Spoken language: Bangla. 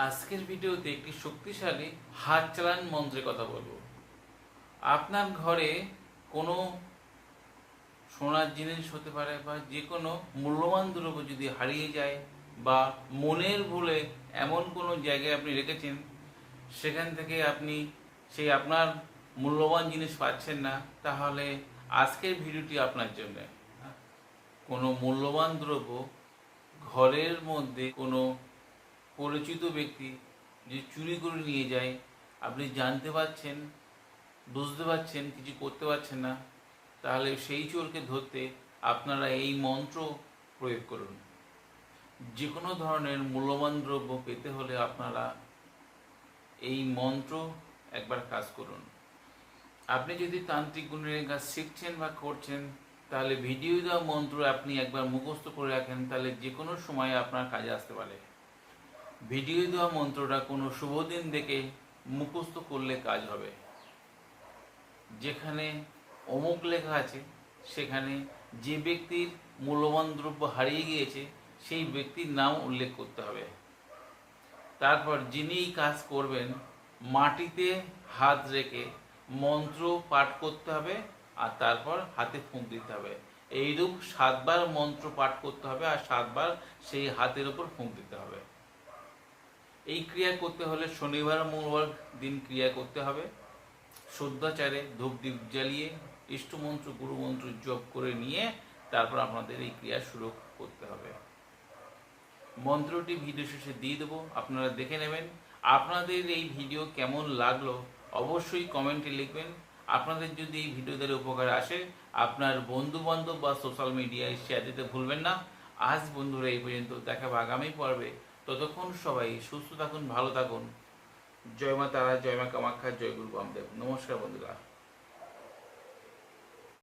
আজকের ভিডিওতে একটি শক্তিশালী হাত চালান মন্ত্রের কথা বলবো। আপনার ঘরে কোনো সোনার জিনিস হতে পারে বা যে কোনো মূল্যবান দ্রব্য যদি হারিয়ে যায় বা মনের ভুলে এমন কোনো জায়গায় আপনি রেখেছেন সেখান থেকে আপনি সেই আপনার মূল্যবান জিনিস পাচ্ছেন না, তাহলে আজকের ভিডিওটি আপনার জন্য। কোনো মূল্যবান দ্রব্য ঘরের মধ্যে কোনো পরিচিত ব্যক্তি যে চুরি করে নিয়ে যায়, আপনি জানতে পারছেন, বুঝতে পারছেন, কিছু করতে পারছেন না, তাহলে সেই চোরকে ধরতে আপনারা এই মন্ত্র প্রয়োগ করুন। যে কোনো ধরনের মূল্যবান দ্রব্য পেতে হলে আপনারা এই মন্ত্র একবার কাজ করুন। আপনি যদি তান্ত্রিক গুণের কাজ শিখছেন বা করছেন, তাহলে ভিডিও দেওয়া মন্ত্র আপনি একবার মুখস্থ করে রাখেন, তাহলে যে কোনো সময় আপনার কাজে আসতে পারে। ভিডিও দেওয়া মন্ত্রটা কোনো শুভ দিন দেখে মুখস্থ করলে কাজ হবে। যেখানে অমুক লেখা আছে সেখানে যে ব্যক্তির মূল্যবান দ্রব্য হারিয়ে গিয়েছে সেই ব্যক্তির নাম উল্লেখ করতে হবে। তারপর যিনি এই কাজ করবেন মাটিতে হাত রেখে মন্ত্র পাঠ করতে হবে আর তারপর হাতে ফুঁক দিতে হবে। এইরূপ 7 বার মন্ত্র পাঠ করতে হবে আর 7 বার সেই হাতের ওপর ফুঁক দিতে হবে। এই ক্রিয়া করতে হলে শনিবার মঙ্গলবার দিন ক্রিয়া করতে হবে। শুদ্ধাচারে ধূপদীপ জ্বালিয়ে ইষ্টমন্ত্র গুরুমন্ত্র জপ করে নিয়ে তারপর আপনাদের এই ক্রিয়া শুরু করতে হবে। মন্ত্রটি ভিডিও শেষে দিয়ে দেবো, আপনারা দেখে নেবেন। আপনাদের এই ভিডিও কেমন লাগলো অবশ্যই কমেন্টে লিখবেন। আপনাদের যদি এই ভিডিও দ্বারা উপকার আসে আপনার বন্ধু বান্ধব বা সোশ্যাল মিডিয়ায় শেয়ার দিতে ভুলবেন না। আজ বন্ধুরা এই পর্যন্ত, দেখা হবে আগামী পর্বে। ততক্ষণ সবাই সুস্থ থাকুন, ভালো থাকুন। জয় মা তারা, জয় মা কামাখ্যা, জয় গুরু বামদেব। নমস্কার বন্ধুরা।